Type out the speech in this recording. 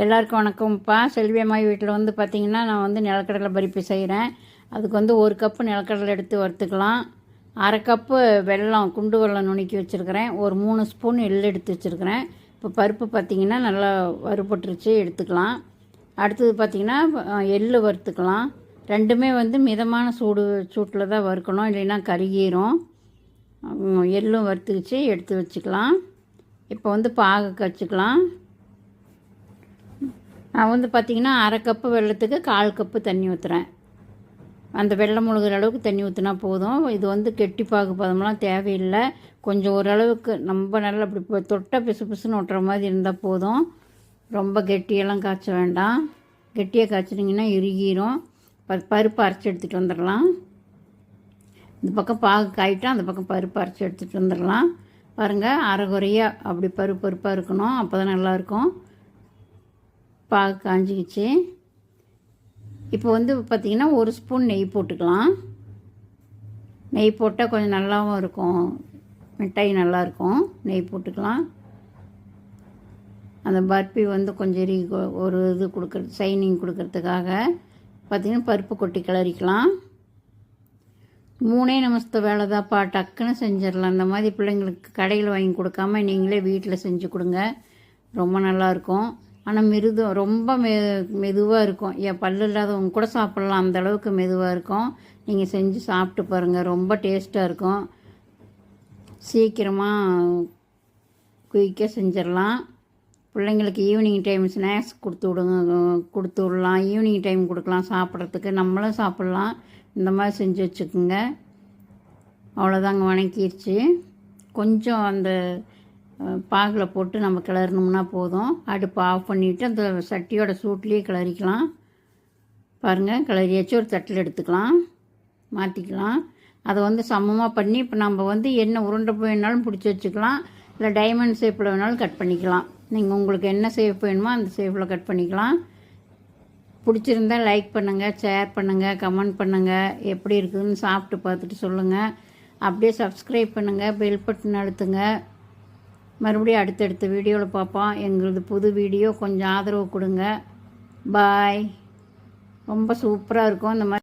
எல்லாருக்கும் வணக்கம்ப்பா. செல்வி அம்மாயி வீட்டில் வந்து பார்த்திங்கன்னா, நான் வந்து நிலக்கடலை பருப்பி செய்கிறேன். அதுக்கு வந்து 1 கப்பு நிலக்கடலை எடுத்து வறுத்துக்கலாம். 1/2 கப்பு வெல்லம், குண்டு வெல்லம் நுணுக்கி வச்சுருக்கிறேன். ஒரு 3 ஸ்பூன் எள் எடுத்து வச்சுருக்கிறேன். இப்போ பருப்பு பார்த்திங்கன்னா நல்லா வறுபட்டுருச்சு, எடுத்துக்கலாம். அடுத்தது பார்த்திங்கன்னா எள் வறுத்துக்கலாம். ரெண்டுமே வந்து மிதமான சூட்டில் தான் வறுக்கணும், இல்லைன்னா கருகிரும். எள்ளும் வறுத்துக்கிச்சு எடுத்து வச்சுக்கலாம். இப்போ வந்து பாகு காய்ச்சிக்கலாம். நான் வந்து பார்த்திங்கன்னா 1/2 கப்பு வெல்லத்துக்கு 1/4 கப்பு தண்ணி ஊற்றுறேன். அந்த வெல்லம் முழுகிற அளவுக்கு தண்ணி ஊற்றினா போதும். இது வந்து கெட்டி பாகு பதம்லாம் தேவையில்லை. கொஞ்சம் ஓரளவுக்கு ரொம்ப நல்லா அப்படி தொட்டால் பிசு பிசுன்னு ஒட்டுற மாதிரி இருந்தால் போதும். ரொம்ப கெட்டியெல்லாம் காய்ச்ச வேண்டாம். கெட்டியாக காய்ச்சிட்டிங்கன்னா இறுகிரும். பருப்பு அரைச்சி எடுத்துகிட்டு வந்துடலாம். இந்த பக்கம் பாகு காயிட்டா அந்த பக்கம் பருப்பு அரைச்சி எடுத்துகிட்டு வந்துடலாம். பாருங்கள், அரைகுறையாக அப்படி பருப்பாக இருக்கணும், அப்போ தான் நல்லாயிருக்கும். பாகு காஞ்சிக்கிச்சு. இப்போ வந்து பார்த்திங்கன்னா 1 ஸ்பூன் நெய் போட்டுக்கலாம். நெய் போட்டால் கொஞ்சம் நல்லாவும் இருக்கும், மிட்டாய் நல்லாயிருக்கும். நெய் போட்டுக்கலாம். அந்த பர்பி வந்து கொஞ்சம் ஒரு இது கொடுக்குறது, ஷைனிங் கொடுக்கறதுக்காக பார்த்திங்கன்னா பருப்பு கொட்டி கிளறிக்கலாம். 3 நிமிஷத்து வேலை தான்ப்பா, டக்குன்னு செஞ்சிடலாம். அந்த மாதிரி பிள்ளைங்களுக்கு கடையில் வாங்கி கொடுக்காம நீங்களே வீட்டில் செஞ்சு கொடுங்க, ரொம்ப நல்லாயிருக்கும். ஆனால் ரொம்ப மெதுவாக இருக்கும். என் பல்லு இல்லாதவங்க கூட சாப்பிட்லாம், அந்தளவுக்கு மெதுவாக இருக்கும். நீங்கள் செஞ்சு சாப்பிட்டு பாருங்கள், ரொம்ப டேஸ்ட்டாக இருக்கும். சீக்கிரமாக குயிக்காக செஞ்சிடலாம். பிள்ளைங்களுக்கு ஈவினிங் டைம் ஸ்நாக்ஸ் கொடுத்து விடலாம். ஈவினிங் டைம் கொடுக்கலாம் சாப்பிட்றதுக்கு, நம்மளும் சாப்பிட்லாம். இந்த மாதிரி செஞ்சு வச்சுக்கோங்க. அவ்வளோதாங்க, வணக்கிடுச்சு. கொஞ்சம் அந்த பாகில் போட்டு நம்ம கிளறணும்னா போதும். அடுப்பு ஆஃப் பண்ணிவிட்டு அந்த சட்டியோட சூட்லேயே கிளறிக்கலாம். பாருங்கள், கிளறியாச்சு. ஒரு தட்டில் எடுத்துக்கலாம், மாற்றிக்கலாம். அதை வந்து சமமாக பண்ணி இப்போ நம்ம வந்து என்ன உருண்டை வேணாலும் பிடிச்சி வச்சுக்கலாம், இல்லை டைமண்ட் ஷேப்பில் வேணாலும் கட் பண்ணிக்கலாம். நீங்கள் உங்களுக்கு என்ன ஷேப் வேணுமோ அந்த ஷேப்பில் கட் பண்ணிக்கலாம். பிடிச்சிருந்தால் லைக் பண்ணுங்கள், ஷேர் பண்ணுங்கள், கமெண்ட் பண்ணுங்கள். எப்படி இருக்குதுன்னு சாப்பிட்டு பார்த்துட்டு சொல்லுங்கள். அப்படியே சப்ஸ்கிரைப் பண்ணுங்கள், பெல் பட்டன் அழுத்துங்க. மறுபடியும் அடுத்தடுத்த வீடியோவில் பார்ப்போம். எங்களது புது வீடியோ கொஞ்சம் ஆதரவு கொடுங்க. பாய். ரொம்ப சூப்பராக இருக்கும் இந்த மாதிரி.